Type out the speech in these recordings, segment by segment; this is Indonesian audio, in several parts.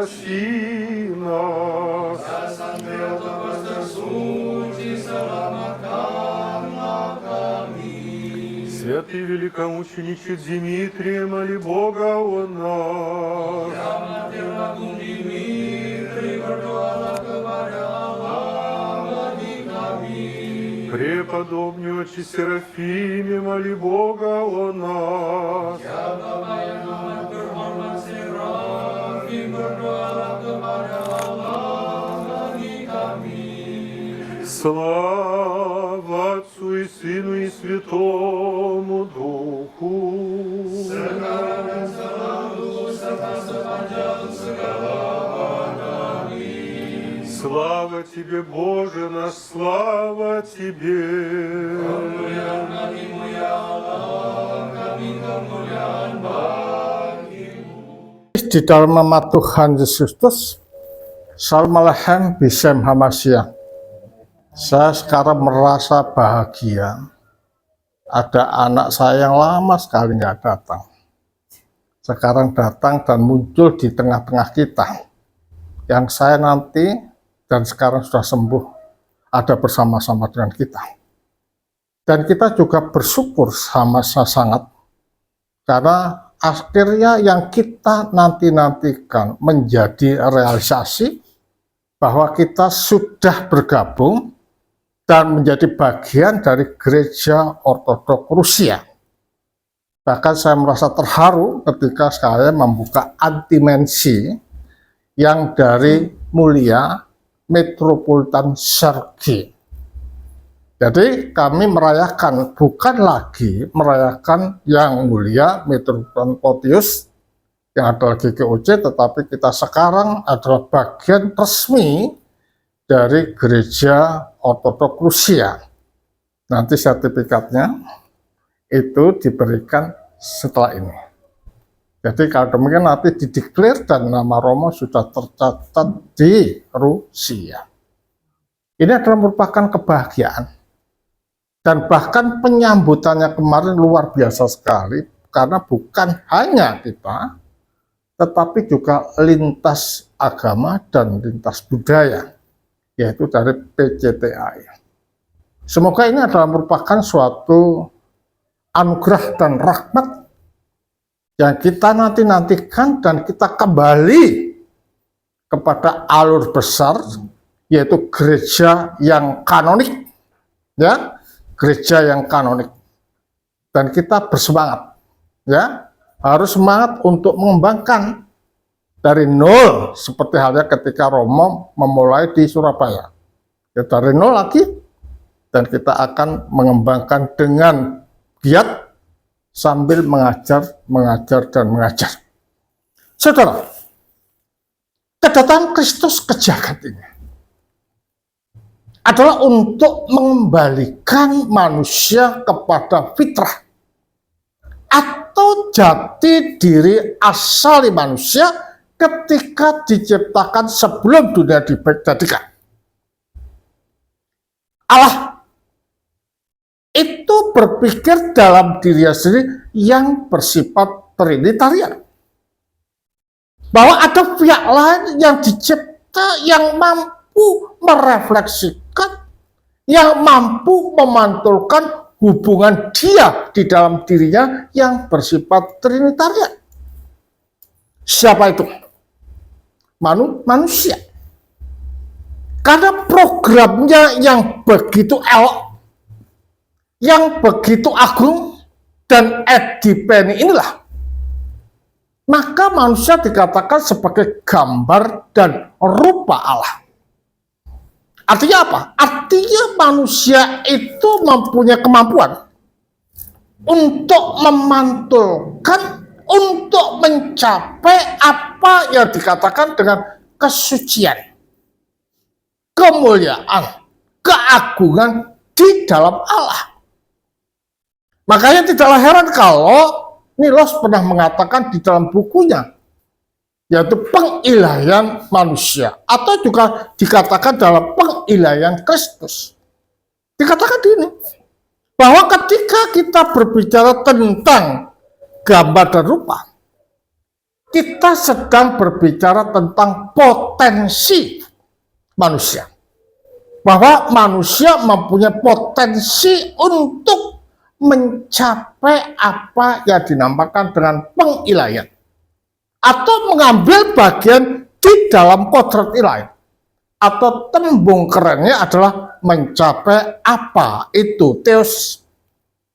спаси нас. Святый великомучениче Дмитрий, моли Бога о нас. Преподобный отче Серафиме, моли Бога о нас. Слава Отцу и Сыну и Святому Духу. Слава Тебе, Боже наш, слава Тебе. Di dalam nama Tuhan Yesus Kristus, Shalom Bishem Hamasya. Saya sekarang merasa bahagia. Ada anak saya yang lama sekali nggak datang. Sekarang datang dan muncul di tengah-tengah kita. Yang saya nanti dan sekarang sudah sembuh, ada bersama-sama dengan kita. Dan kita juga bersyukur sama-sama sangat, karena akhirnya yang kita nanti-nantikan menjadi realisasi bahwa kita sudah bergabung dan menjadi bagian dari Gereja Ortodok Rusia. Bahkan saya merasa terharu ketika saya membuka antimensi yang dari Mulia Metropolitan Sergei. Jadi kami merayakan, bukan lagi merayakan yang Mulia Metropolitan Photius yang adalah GGOC, tetapi kita sekarang adalah bagian resmi dari Gereja Ortodok Rusia. Nanti sertifikatnya itu diberikan setelah ini. Jadi kalau demikian nanti dideklar dan nama Romo sudah tercatat di Rusia. Ini adalah merupakan kebahagiaan. Dan bahkan penyambutannya kemarin luar biasa sekali, karena bukan hanya kita, tetapi juga lintas agama dan lintas budaya, yaitu dari PCTI. Semoga ini adalah merupakan suatu anugerah dan rahmat yang kita nantikan dan kita kembali kepada alur besar, yaitu gereja yang kanonik, ya, gereja yang kanonik. Dan kita bersemangat, ya, harus semangat untuk mengembangkan dari nol, seperti halnya ketika Romo memulai di Surabaya. Ya, dari nol lagi, dan kita akan mengembangkan dengan giat sambil mengajar, dan mengajar. Saudara, kedatangan Kristus ke jagat ini adalah untuk mengembalikan manusia kepada fitrah atau jati diri asali manusia ketika diciptakan sebelum dunia dijadikan. Allah itu berpikir dalam dirinya sendiri yang bersifat trinitarian. Bahwa ada pihak lain yang dicipta yang mampu merefleksikan, yang mampu memantulkan hubungan dia di dalam dirinya yang bersifat trinitarian. Siapa itu? Manusia. Karena programnya yang begitu elok, yang begitu agung dan edipeni inilah, maka manusia dikatakan sebagai gambar dan rupa Allah. Artinya apa? Artinya manusia itu mempunyai kemampuan untuk memantulkan, untuk mencapai apa yang dikatakan dengan kesucian, kemuliaan, keagungan di dalam Allah. Makanya tidaklah heran kalau Nilos pernah mengatakan di dalam bukunya, yaitu pengilahian manusia, atau juga dikatakan dalam pengilahian Kristus. Dikatakan ini, bahwa ketika kita berbicara tentang gambar dan rupa, kita sedang berbicara tentang potensi manusia. Bahwa manusia mempunyai potensi untuk mencapai apa yang dinamakan dengan pengilahian. Atau mengambil bagian di dalam kodrat ilahi. Atau tembung kerennya adalah mencapai apa itu teos.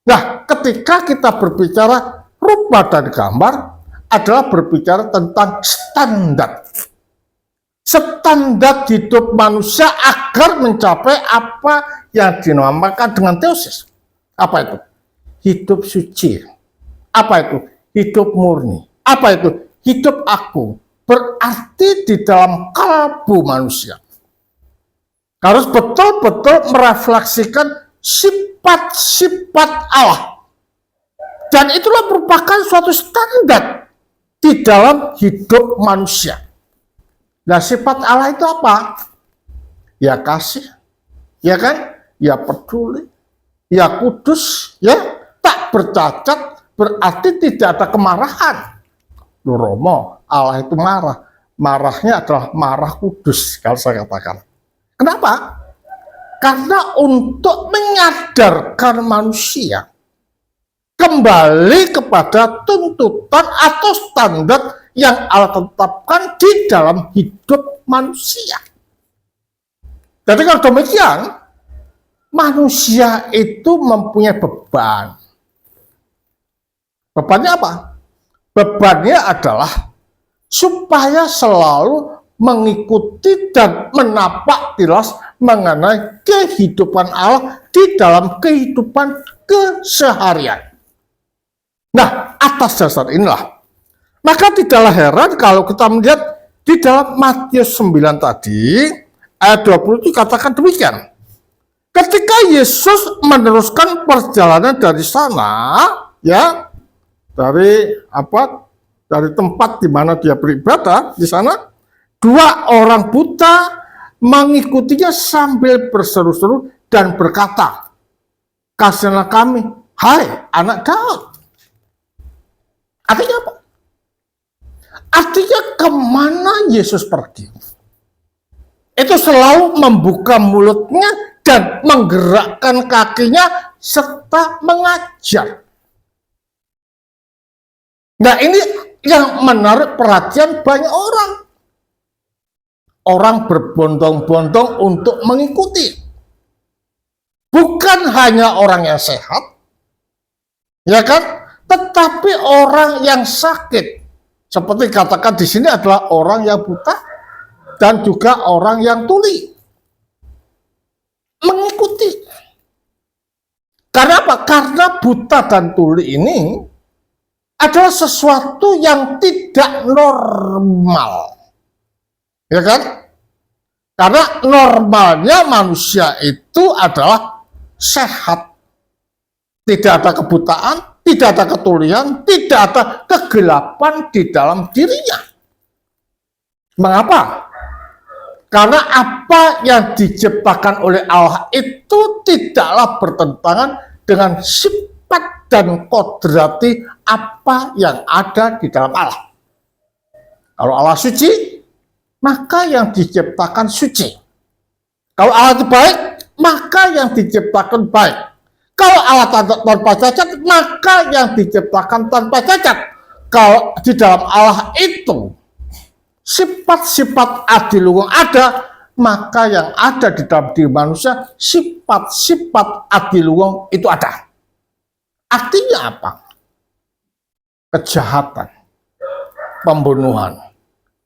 Nah, ketika kita berbicara rupa dan gambar adalah berbicara tentang standar. Standar hidup manusia agar mencapai apa yang dinamakan dengan teosis. Apa itu? Hidup suci. Apa itu? Hidup murni. Apa itu? Hidup aku. Berarti di dalam kalbu manusia harus betul-betul merefleksikan sifat-sifat Allah. Dan itulah merupakan suatu standar di dalam hidup manusia. Nah, sifat Allah itu apa? Ya kasih, ya kan? Ya peduli, ya kudus, ya tak bercacat, berarti tidak ada kemarahan. Loh, Romo, Allah itu marah. Marahnya adalah marah kudus, kalau saya katakan. Kenapa? Karena untuk menyadarkan manusia kembali kepada tuntutan atau standar yang Allah tetapkan di dalam hidup manusia. Jadi kalau demikian, manusia itu mempunyai beban. Bebannya apa? Bebannya adalah supaya selalu mengikuti dan menapak jelas mengenai kehidupan Allah di dalam kehidupan keseharian. Nah, atas dasar inilah, maka tidaklah heran kalau kita melihat di dalam Matius 9 tadi, ayat 20 dikatakan demikian. Ketika Yesus meneruskan perjalanan dari sana, ya, dari tempat di mana dia beribadah di sana, dua orang buta mengikutinya sambil berseru-seru dan berkata, "Kasihanlah kami, hai anak Daud." Artinya apa? Artinya kemana Yesus pergi, itu selalu membuka mulutnya dan menggerakkan kakinya serta mengajar. Nah, ini yang menarik perhatian banyak orang. Orang berbondong-bondong untuk mengikuti. Bukan hanya orang yang sehat, ya kan? Tetapi orang yang sakit. Seperti katakan di sini adalah orang yang buta dan juga orang yang tuli. Mengikuti. Karena apa? Karena buta dan tuli ini adalah sesuatu yang tidak normal. Ya kan? Karena normalnya manusia itu adalah sehat. Tidak ada kebutaan, tidak ada ketulian, tidak ada kegelapan di dalam dirinya. Mengapa? Karena apa yang diciptakan oleh Allah itu tidaklah bertentangan dengan sifat dan kodrati apa yang ada di dalam Allah. Kalau Allah suci, maka yang diciptakan suci. Kalau Allah itu baik, maka yang diciptakan baik. Kalau Allah tanpa cacat, maka yang diciptakan tanpa cacat. Kalau di dalam Allah itu sifat-sifat adiluhung ada, maka yang ada di dalam diri manusia sifat-sifat adiluhung itu ada. Artinya apa? Kejahatan, pembunuhan,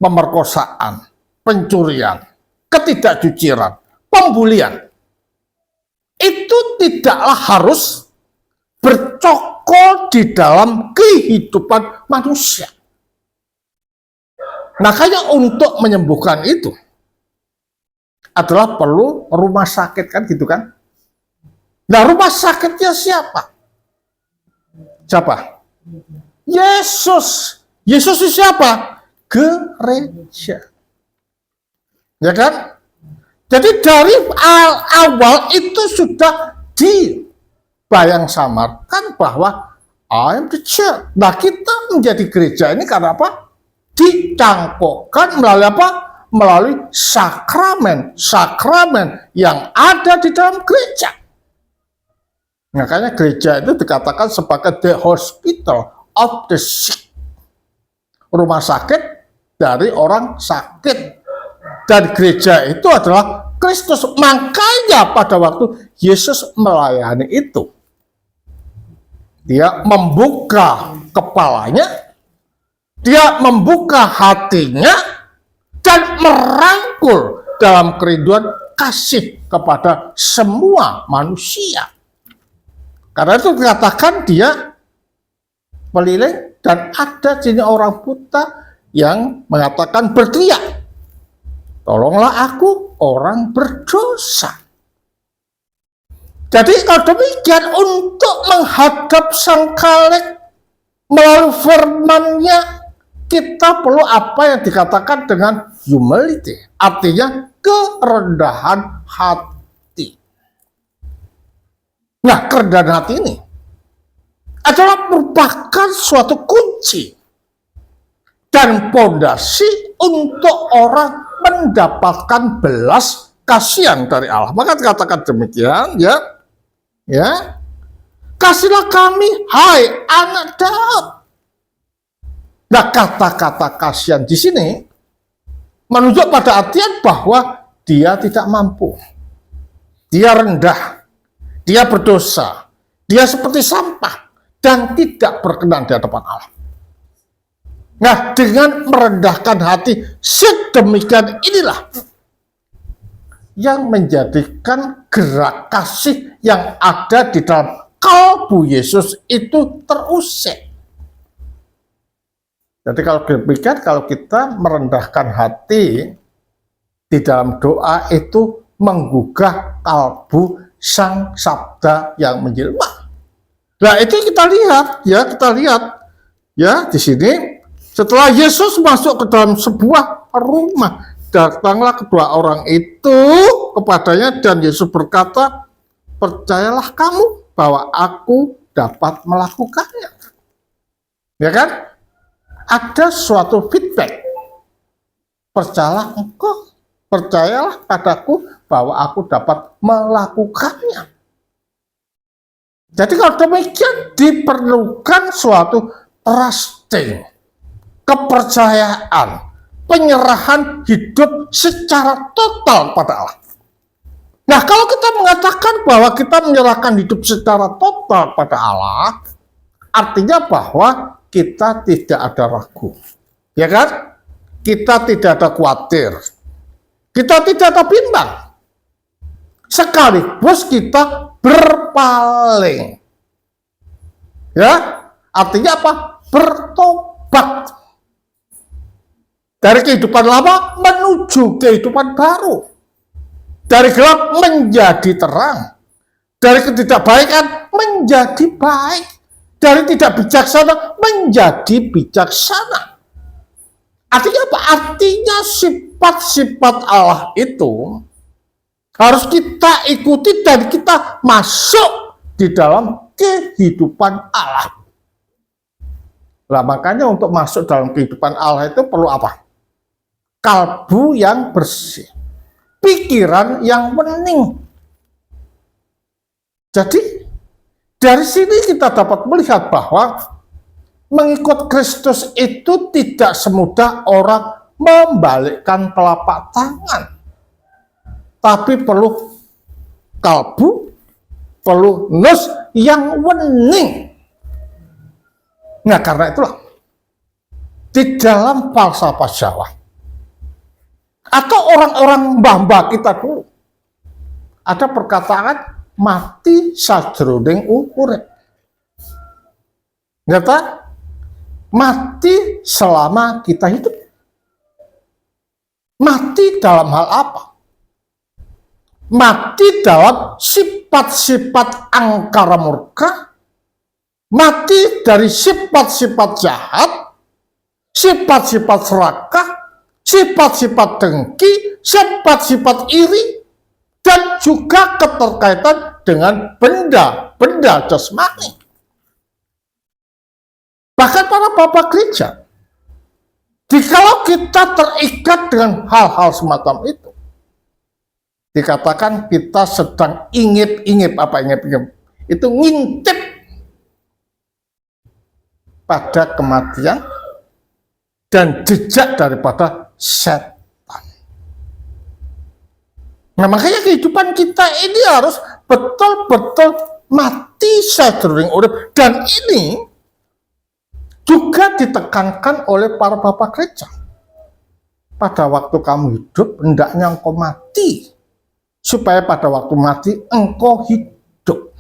pemerkosaan, pencurian, ketidakjujuran, pembulian. Itu tidaklah harus bercokol di dalam kehidupan manusia. Makanya untuk menyembuhkan itu adalah perlu rumah sakit, kan gitu kan? Nah, rumah sakitnya siapa? Siapa? Yesus. Yesus itu siapa? Gereja. Ya kan? Jadi dari awal itu sudah dibayang samarkan bahwa I am the church. Nah, kita menjadi gereja ini karena apa? dicangkokkan melalui apa? Melalui sakramen yang ada di dalam gereja. Makanya gereja itu dikatakan sebagai the hospital of the sick. Rumah sakit dari orang sakit. Dan gereja itu adalah Kristus. Makanya pada waktu Yesus melayani itu, dia membuka kepalanya, dia membuka hatinya, dan merangkul dalam kerinduan kasih kepada semua manusia. Karena itu dikatakan dia keliling dan ada jenis orang buta yang mengatakan berteriak, tolonglah aku orang berdosa. Jadi kalau demikian, untuk menghadap Sang Khalik melalui firman-Nya, kita perlu apa yang dikatakan dengan humility, artinya kerendahan hati. Nah, kerendahan hati ini adalah merupakan suatu kunci dan pondasi untuk orang mendapatkan belas kasihan dari Allah. Maka dikatakan demikian, ya, kasihlah kami, hai anak Daud. Nah, kata-kata kasihan di sini menunjuk pada artian bahwa dia tidak mampu, dia rendah, dia berdosa, dia seperti sampah dan tidak berkenan di hadapan Allah. Nah, dengan merendahkan hati sedemikian inilah yang menjadikan gerak kasih yang ada di dalam kalbu Yesus itu terusik. Jadi kalau demikian, kalau kita merendahkan hati di dalam doa itu menggugah kalbu Sang Sabda yang menjelma. Nah, itu kita lihat ya di sini. Setelah Yesus masuk ke dalam sebuah rumah, datanglah kedua orang itu kepadanya dan Yesus berkata, percayalah kamu bahwa aku dapat melakukannya. Ya kan? Ada suatu feedback. Percayalah engkau, percayalah padaku bahwa aku dapat melakukannya. Jadi kalau demikian diperlukan suatu trusting, kepercayaan, penyerahan hidup secara total pada Allah. Nah, kalau kita mengatakan bahwa kita menyerahkan hidup secara total pada Allah, artinya bahwa kita tidak ada ragu, ya kan? Kita tidak ada khawatir, kita tidak ada bimbang, sekaligus kita berpaling, ya, artinya apa? Bertobat dari kehidupan lama menuju kehidupan baru, dari gelap menjadi terang, dari ketidakbaikan menjadi baik, dari tidak bijaksana menjadi bijaksana. Artinya apa? Artinya sifat-sifat Allah itu harus kita ikuti dan kita masuk di dalam kehidupan Allah. Nah, makanya untuk masuk dalam kehidupan Allah itu perlu apa? Kalbu yang bersih, pikiran yang bening. Jadi dari sini kita dapat melihat bahwa mengikut Kristus itu tidak semudah orang membalikkan telapak tangan, tapi perlu kalbu, perlu nus yang bening. Nah, karena itulah di dalam falsafah Jawa atau orang-orang mbah-mbah kita dulu ada perkataan mati sajroning urip. Nyata mati selama kita hidup. Mati dalam hal apa? Mati dalam sifat-sifat angkara murka, mati dari sifat-sifat jahat, sifat-sifat serakah, sifat-sifat dengki, sifat-sifat iri, dan juga keterkaitan dengan benda-benda jasmani. Bahkan para bapak gereja Jikalau kita terikat dengan hal-hal semacam itu, dikatakan kita sedang ingip-ingip. Apa ingip-ingip? Itu ngintip pada kematian dan jejak daripada setan. Nah, makanya kehidupan kita ini harus betul-betul mati sadurunge urip, dan ini juga ditekankan oleh para bapak gereja. Pada waktu kamu hidup, hendaknya engkau mati, supaya pada waktu mati engkau hidup.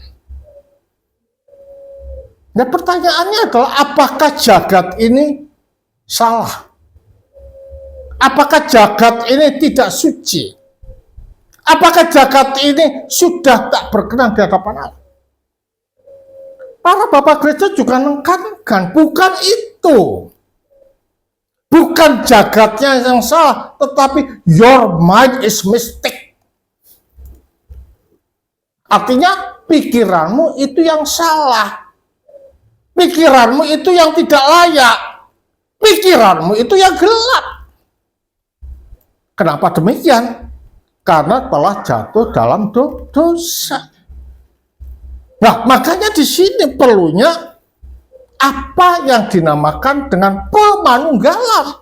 Nah, pertanyaannya adalah, apakah jagat ini salah? Apakah jagat ini tidak suci? Apakah jagat ini sudah tak berkenan di hadapan Allah? Para bapak gereja juga menekankan, bukan itu. Bukan jagatnya yang salah, tetapi your mind is mistake. Artinya pikiranmu itu yang salah. Pikiranmu itu yang tidak layak. Pikiranmu itu yang gelap. Kenapa demikian? Karena telah jatuh dalam dosa. Nah, makanya di sini perlunya apa yang dinamakan dengan pemanunggalan.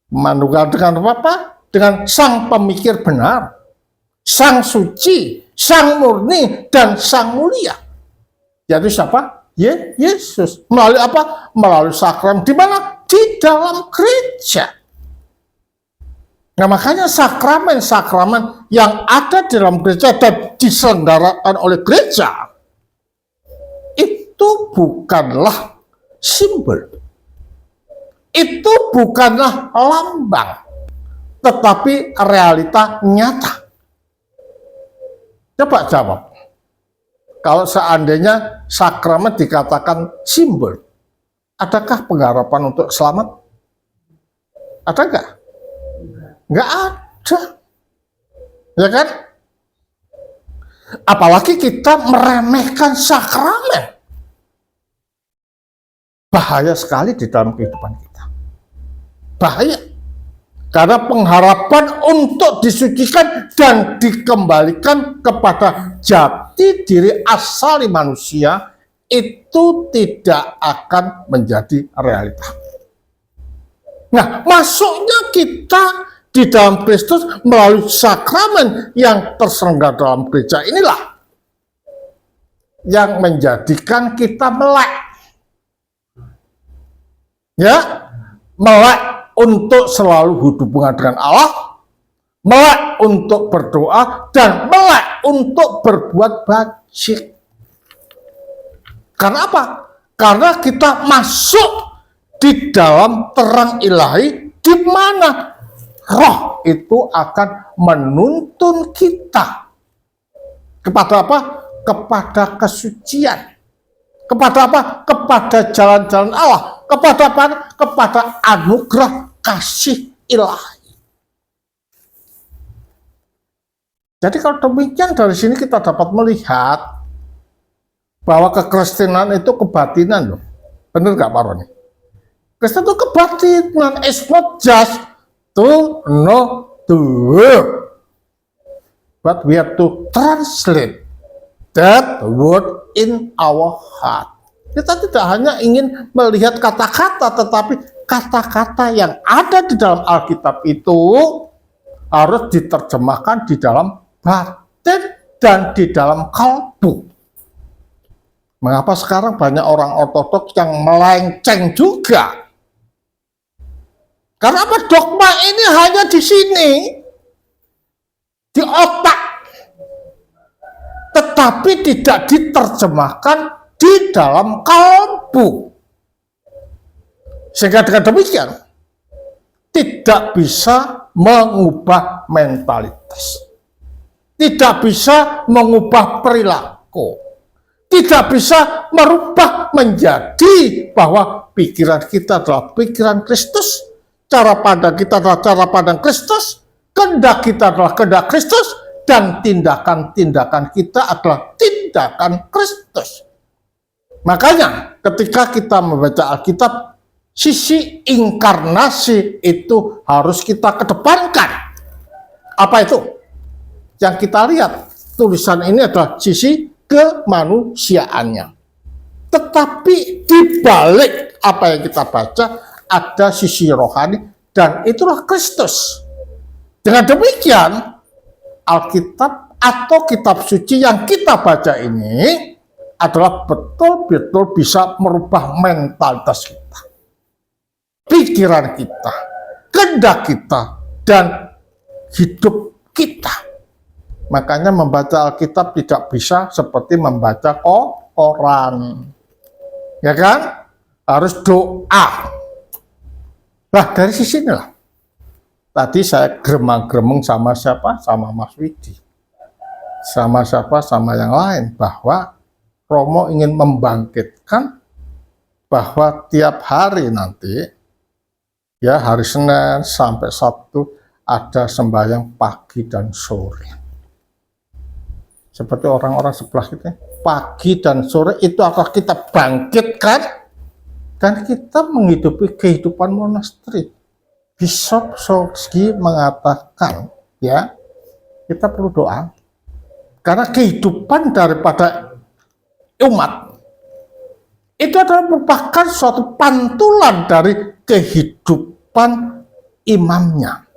Manunggal dengan apa? Dengan sang pemikir benar, sang suci, sang murni, dan sang mulia. Yaitu siapa? Yesus. Melalui apa? Melalui sakramen. Di mana? Di dalam gereja. Nah, makanya sakramen-sakramen yang ada di dalam gereja dan diselenggarakan oleh gereja itu bukanlah simbol, itu bukanlah lambang, tetapi realita nyata. Coba jawab, kalau seandainya sakramen dikatakan simbol, adakah pengharapan untuk selamat? Ada nggak? Nggak ada, ya kan? Apalagi kita meremehkan sakramen. Bahaya sekali di dalam kehidupan kita. Bahaya. Karena pengharapan untuk disucikan dan dikembalikan kepada jati diri asali manusia itu tidak akan menjadi realita. Nah, masuknya kita di dalam Kristus melalui sakramen yang terselenggara dalam gereja inilah yang menjadikan kita melek. Ya, melek untuk selalu hubungan dengan Allah, melek untuk berdoa, dan melek untuk berbuat baik. Karena apa? Karena kita masuk di dalam terang ilahi, di mana Roh itu akan menuntun kita kepada apa? Kepada kesucian. Kepada apa? Kepada jalan-jalan Allah. Kepada apa? Kepada anugerah kasih ilahi. Jadi kalau demikian, dari sini kita dapat melihat bahwa kekristenan itu kebatinan loh. Benar nggak Pak Roni? Kristen itu kebatinan. It's not just to know the word, but we have to translate that word in our heart. Kita tidak hanya ingin melihat kata-kata, tetapi kata-kata yang ada di dalam Alkitab itu harus diterjemahkan di dalam batin dan di dalam kalbu. Mengapa sekarang banyak orang ortodoks yang melenceng juga? Karena apa? Dogma ini hanya di sini, di otak, tetapi tidak diterjemahkan di dalam kalbu. Sehingga dengan demikian tidak bisa mengubah mentalitas, tidak bisa mengubah perilaku, tidak bisa merubah menjadi bahwa pikiran kita adalah pikiran Kristus, cara pandang kita adalah cara pandang Kristus, kehendak kita adalah kehendak Kristus, dan tindakan-tindakan kita adalah tindakan Kristus. Makanya ketika kita membaca Alkitab, sisi inkarnasi itu harus kita kedepankan. Apa itu? Yang kita lihat, tulisan ini adalah sisi kemanusiaannya. Tetapi di balik apa yang kita baca, ada sisi rohani, dan itulah Kristus. Dengan demikian, Alkitab atau kitab suci yang kita baca ini adalah betul-betul bisa merubah mentalitas kita, pikiran kita, kehendak kita, dan hidup kita. Makanya membaca Alkitab tidak bisa seperti membaca koran, ya kan? Harus doa. Nah, dari sisi inilah tadi saya gremeng-gremeng sama siapa? Sama Mas Widi. Sama siapa? Sama yang lain. Bahwa Romo ingin membangkitkan bahwa tiap hari nanti, ya hari Senin sampai Sabtu, ada sembahyang pagi dan sore. Seperti orang-orang sebelah kita, pagi dan sore itu akan kita bangkitkan, dan kita menghidupi kehidupan monasteri. Bishop Solski mengatakan, ya, kita perlu doa karena kehidupan daripada umat itu adalah merupakan suatu pantulan dari kehidupan imamnya.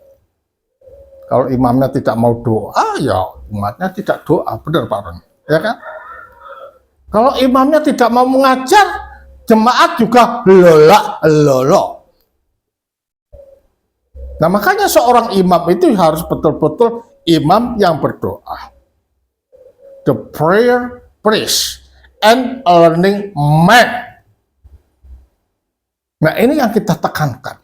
Kalau imamnya tidak mau doa, ya umatnya tidak doa, benar Pak Ron, ya kan? Kalau imamnya tidak mau mengajar, jemaat juga lolak-lolok. Nah, makanya seorang imam itu harus betul-betul imam yang berdoa. The prayer priest and a learning man. Nah, ini yang kita tekankan.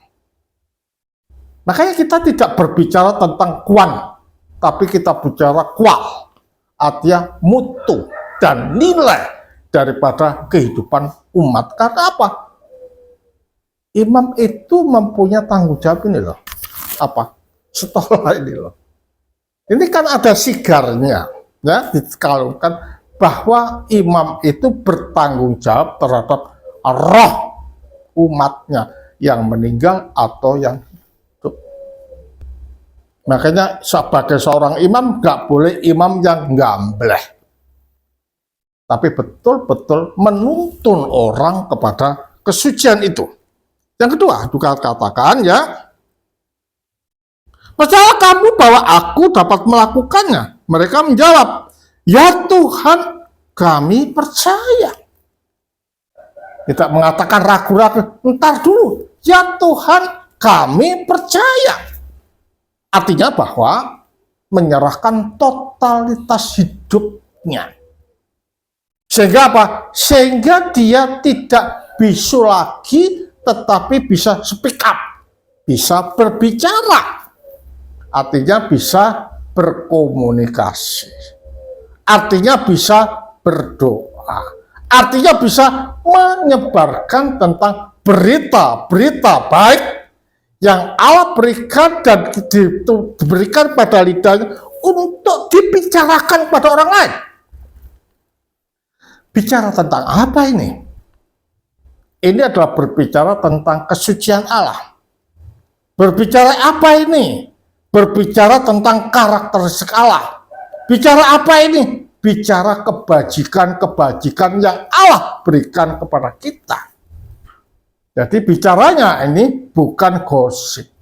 Makanya kita tidak berbicara tentang kuan, tapi kita bicara kual, artinya mutu dan nilai daripada kehidupan umat. Karena apa? Imam itu mempunyai tanggung jawab ini loh. Apa? Setola ini loh. Ini kan ada sigarnya, ya, dikalungkan bahwa imam itu bertanggung jawab terhadap roh umatnya yang meninggal atau yang hidup. Makanya sebagai seorang imam nggak boleh imam yang gambleh, tapi betul-betul menuntun orang kepada kesucian itu. Yang kedua, juga katakan, ya, percaya kamu bahwa aku dapat melakukannya? Mereka menjawab, ya Tuhan, kami percaya. Tidak mengatakan ragu-ragu, entar dulu, ya Tuhan, kami percaya. Artinya bahwa menyerahkan totalitas hidupnya. Sehingga apa? Sehingga dia tidak bisu lagi, tetapi bisa speak up, bisa berbicara. Artinya bisa berkomunikasi, artinya bisa berdoa, artinya bisa menyebarkan tentang berita-berita baik yang Allah berikan dan diberikan pada lidahnya untuk dibicarakan pada orang lain. Bicara tentang apa ini? Ini adalah berbicara tentang kesucian Allah. Berbicara apa ini? Berbicara tentang karakteristik Allah. Bicara apa ini? Bicara kebajikan-kebajikan yang Allah berikan kepada kita. Jadi bicaranya ini bukan gosip.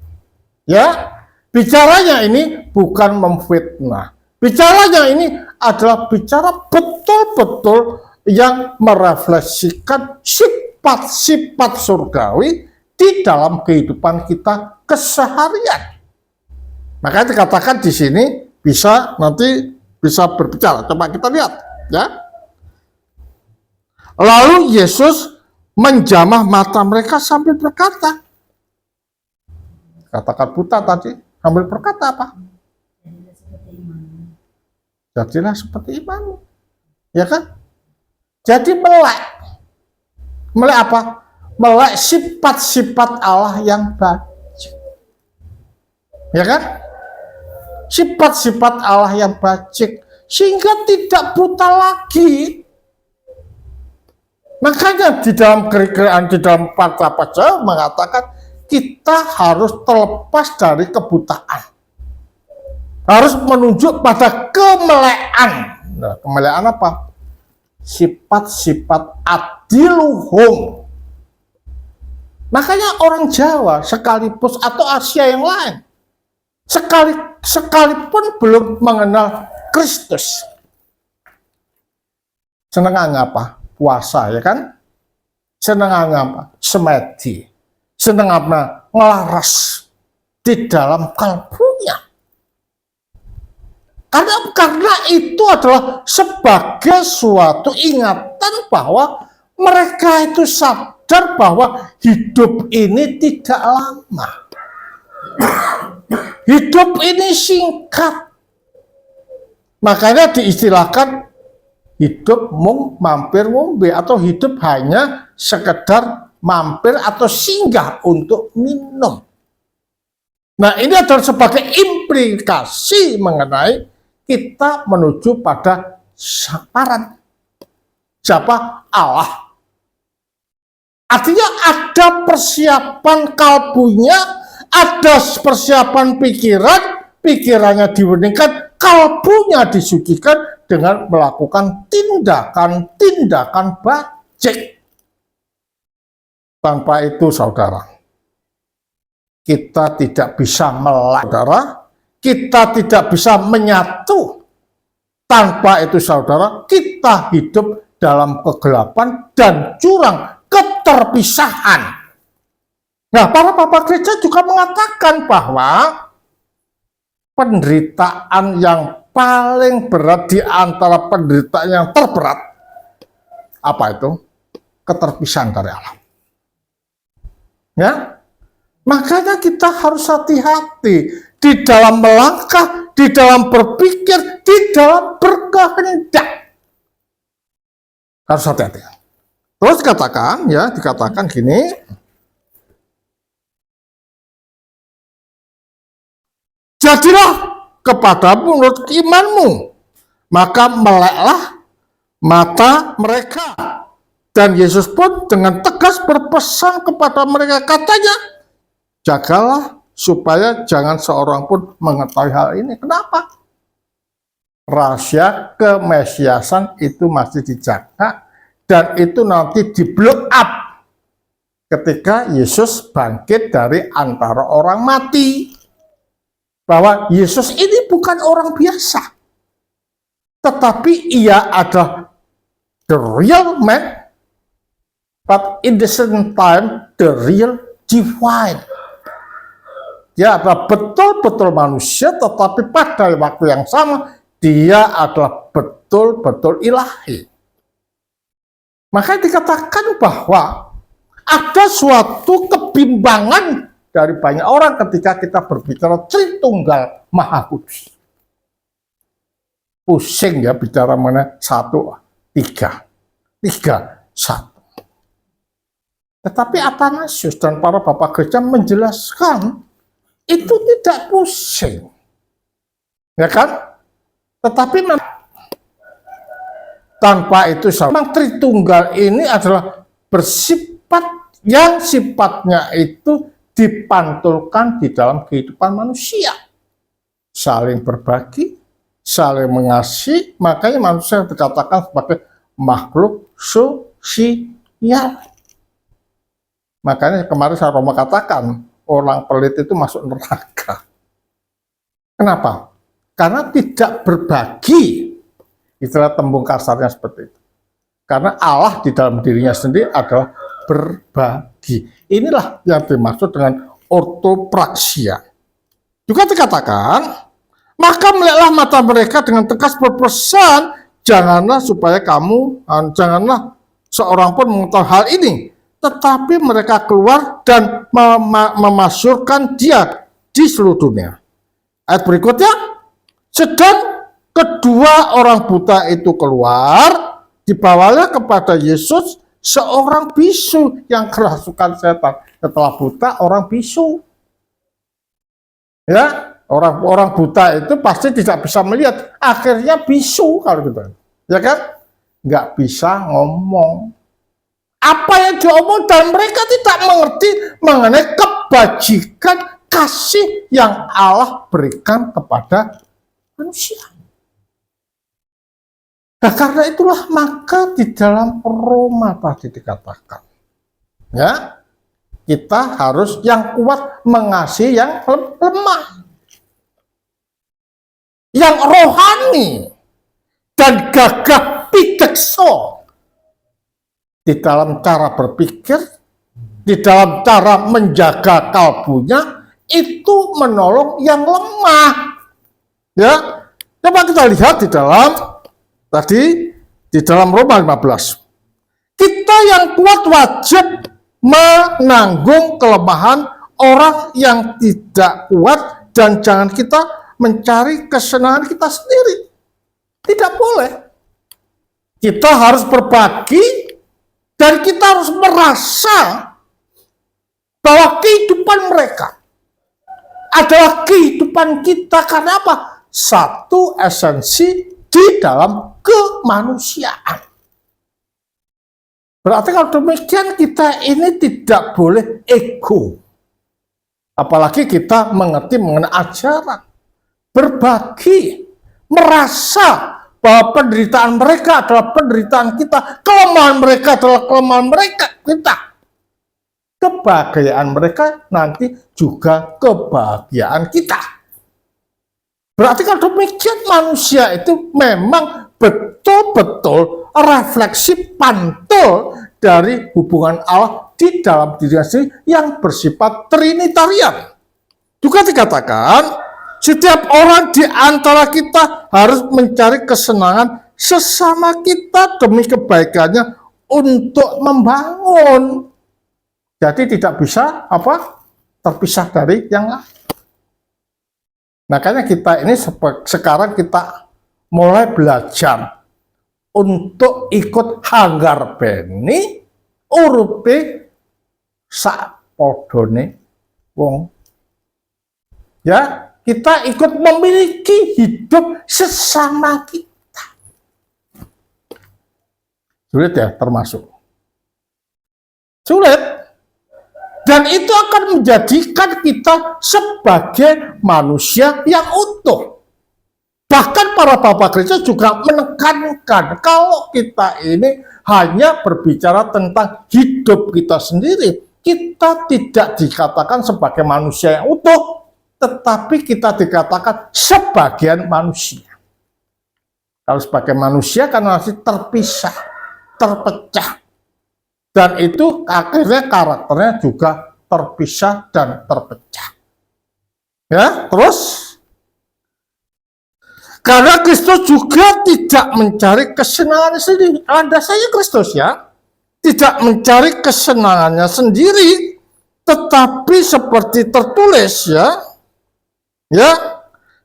Ya, bicaranya ini bukan memfitnah. Bicaranya ini adalah bicara betul-betul yang merefleksikan sifat-sifat surgawi di dalam kehidupan kita keseharian. Makanya dikatakan di sini bisa nanti bisa berbicara. Coba kita lihat, ya. Lalu Yesus menjamah mata mereka sambil berkata, katakan buta tadi, sambil berkata apa? Jadilah seperti imanmu, ya kan? Jadi melek apa? Melek sifat-sifat Allah yang baik, ya kan? Sifat-sifat Allah yang baik, sehingga tidak buta lagi. Makanya di dalam kerajaan, di dalam pasal mengatakan kita harus terlepas dari kebutaan, harus menunjuk pada kemelekan. Nah, kemelekan apa? Sifat-sifat adiluhum. Makanya orang Jawa sekalipun atau Asia yang lain sekalipun belum mengenal Kristus, senengannya apa? Puasa, ya kan? Senengannya apa? Semedi. Senengannya ngelaras di dalam kalbunya. Karena itu adalah sebagai suatu ingatan bahwa mereka itu sadar bahwa hidup ini tidak lama. Hidup ini singkat. Makanya diistilahkan hidup mung mampir ngombe, atau hidup hanya sekedar mampir atau singgah untuk minum. Nah, ini adalah sebagai implikasi mengenai kita menuju pada saparan. Siapa? Allah. Artinya ada persiapan kalbunya, ada persiapan pikirannya dibeningkan, kalbunya disucikan dengan melakukan tindakan-tindakan bajik. Tanpa itu, saudara, kita tidak bisa saudara, kita tidak bisa menyatu. Tanpa itu, saudara, kita hidup dalam kegelapan dan jurang keterpisahan. Nah, para bapak gereja juga mengatakan bahwa penderitaan yang paling berat di antara penderitaan yang terberat, apa itu? Keterpisahan dari Allah. Ya, makanya kita harus hati-hati di dalam melangkah, di dalam berpikir, di dalam berkehendak. Harus hati-hati. Terus dikatakan gini, jadilah kepadamu menurut imanmu, maka meleklah mata mereka. Dan Yesus pun dengan tegas berpesan kepada mereka, katanya, jagalah supaya jangan seorang pun mengetahui hal ini. Kenapa? Rahasia kemesiasan itu masih dijaga, dan itu nanti di-blow up ketika Yesus bangkit dari antara orang mati. Bahwa Yesus ini bukan orang biasa, tetapi ia adalah the real man, but in the same time the real divine. Dia adalah betul-betul manusia, tetapi pada waktu yang sama dia adalah betul-betul ilahi. Maka dikatakan bahwa ada suatu kebimbangan dari banyak orang ketika kita berbicara Tritunggal Maha Kudus. Pusing ya bicara mengenai 1, 3, 1. Tetapi Athanasius dan para bapak gereja menjelaskan itu tidak pusing. Ya kan? Tetapi tanpa itu memang Tritunggal ini adalah bersifat yang sifatnya itu dipantulkan di dalam kehidupan manusia. Saling berbagi, saling mengasihi, makanya manusia dikatakan sebagai makhluk sosial. Makanya kemarin saya Roma katakan, orang pelit itu masuk neraka. Kenapa? Karena tidak berbagi. Istilah tembung kasarnya seperti itu. Karena Allah di dalam dirinya sendiri adalah berbagi. Inilah yang dimaksud dengan ortopraksia. Juga dikatakan, maka meleklah mata mereka dengan tegas berpesan, janganlah seorang pun mengetahui hal ini, tetapi mereka keluar dan memasyurkan dia di seluruh dunia. Ayat berikutnya, sedang kedua orang buta itu keluar, dibawalah kepada Yesus seorang bisu yang kerasukan setan. Setelah buta, orang bisu. Ya, orang buta itu pasti tidak bisa melihat. Akhirnya bisu kalau gitu. Ya kan? Nggak bisa ngomong. apa yang diomong dan mereka tidak mengerti mengenai kebajikan kasih yang Allah berikan kepada manusia. Nah, karena itulah maka di dalam Roma tadi dikatakan, ya, kita harus yang kuat mengasihi yang lemah, yang rohani dan gagah pidekso di dalam cara berpikir, di dalam cara menjaga kalbunya, itu menolong yang lemah. Ya, coba kita lihat di dalam tadi di dalam Roma 15. Kita yang kuat wajib menanggung kelemahan orang yang tidak kuat, dan jangan kita mencari kesenangan kita sendiri. Tidak boleh. Kita harus berbagi dan kita harus merasa bahwa kehidupan mereka adalah kehidupan kita. Karena apa? Satu esensi di dalam kemanusiaan. Berarti kalau demikian kita ini tidak boleh ego. Apalagi kita mengerti mengenai ajaran. Berbagi. Merasa bahwa penderitaan mereka adalah penderitaan kita. Kelemahan mereka adalah kelemahan mereka. Kita. Kebahagiaan mereka nanti juga kebahagiaan kita. Berarti kalau demikian manusia itu memang betul-betul refleksi pantul dari hubungan Allah di dalam dirinya sendiri yang bersifat trinitarian. Juga dikatakan, setiap orang di antara kita harus mencari kesenangan sesama kita demi kebaikannya untuk membangun. Jadi tidak bisa terpisah dari yang lain. Makanya kita ini sekarang kita mulai belajar untuk ikut hanggar beni urupe sapodone wong. Ya, kita ikut memiliki hidup sesama kita. Sulit ya, termasuk. Sulit. Dan itu akan menjadikan kita sebagai manusia yang utuh. Bahkan para bapak gereja juga menekankan kalau kita ini hanya berbicara tentang hidup kita sendiri. Kita tidak dikatakan sebagai manusia yang utuh, tetapi kita dikatakan sebagian manusia. Kalau sebagai manusia kan masih terpisah, terpecah. Dan itu akhirnya karakternya juga terpisah dan terpecah. Ya, terus karena Kristus juga tidak mencari kesenangannya sendiri. Anda saya Kristus ya, tidak mencari kesenangannya sendiri, tetapi seperti tertulis ya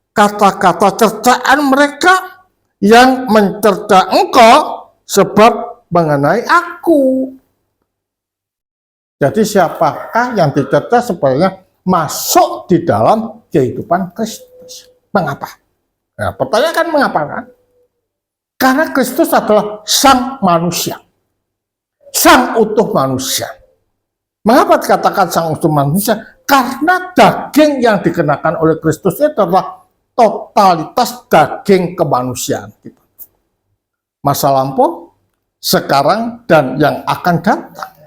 kata-kata cercaan mereka yang mencerca engkau sebab mengenai aku. Jadi siapakah yang dicerca sebenarnya masuk di dalam kehidupan Kristus? Mengapa? Nah, pertanyaan kan mengapa kan? Karena Kristus adalah sang manusia, sang utuh manusia. Mengapa dikatakan sang utuh manusia? Karena daging yang dikenakan oleh Kristus itu adalah totalitas daging kemanusiaan kita. Masa lampau, sekarang, dan yang akan datang.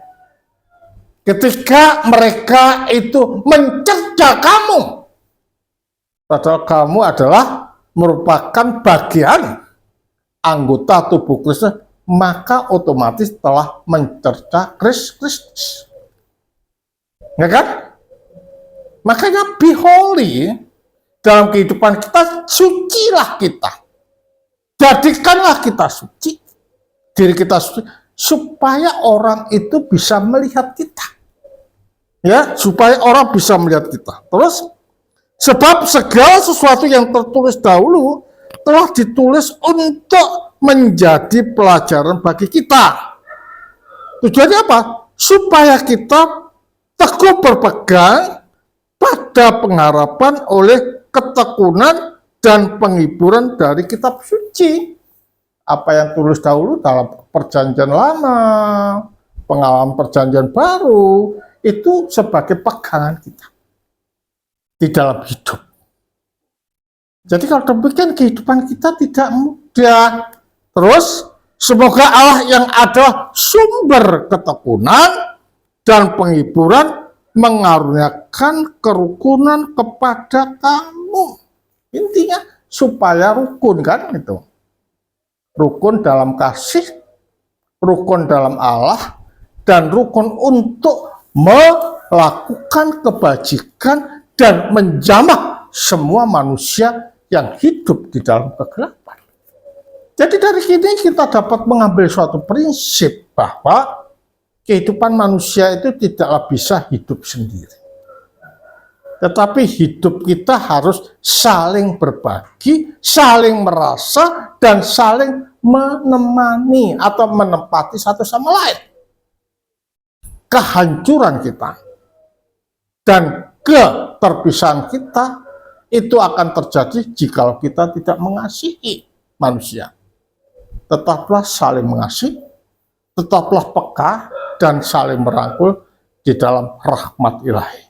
Ketika mereka itu mencerca kamu, padahal kamu adalah merupakan bagian anggota tubuh Kristus, maka otomatis telah mencerca Kristus. Ya kan? Makanya be holy dalam kehidupan kita, sucilah kita. Jadikanlah kita suci, diri kita suci, supaya orang itu bisa melihat kita. Ya, supaya orang bisa melihat kita. Terus, sebab segala sesuatu yang tertulis dahulu telah ditulis untuk menjadi pelajaran bagi kita. Tujuannya apa? Supaya kita teguh berpegang pada pengharapan oleh ketekunan dan penghiburan dari kitab suci. Apa yang tulis dahulu dalam perjanjian lama, pengalaman perjanjian baru itu sebagai pegangan kita di dalam hidup. Jadi kalau demikian kehidupan kita tidak mudah. Terus semoga Allah yang ada sumber ketekunan dan penghiburan mengaruniakan kerukunan kepada kamu. Intinya supaya rukun kan itu. Rukun dalam kasih, rukun dalam Allah, dan rukun untuk melakukan kebajikan dan menjamah semua manusia yang hidup di dalam kegelapan. Jadi dari sini kita dapat mengambil suatu prinsip bahwa kehidupan manusia itu tidaklah bisa hidup sendiri. Tetapi hidup kita harus saling berbagi, saling merasa, dan saling menemani atau menempati satu sama lain. Kehancuran kita dan keterpisahan kita itu akan terjadi jika kita tidak mengasihi manusia. Tetaplah saling mengasihi, tetaplah peka, dan saling merangkul di dalam rahmat ilahi.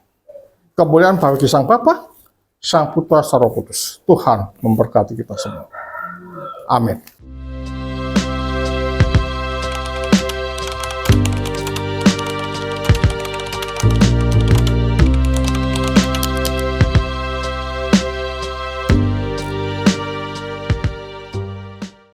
Kemuliaan bagi Sang Bapa, Sang Putra, Sang Roh Kudus. Tuhan memberkati kita semua. Amin.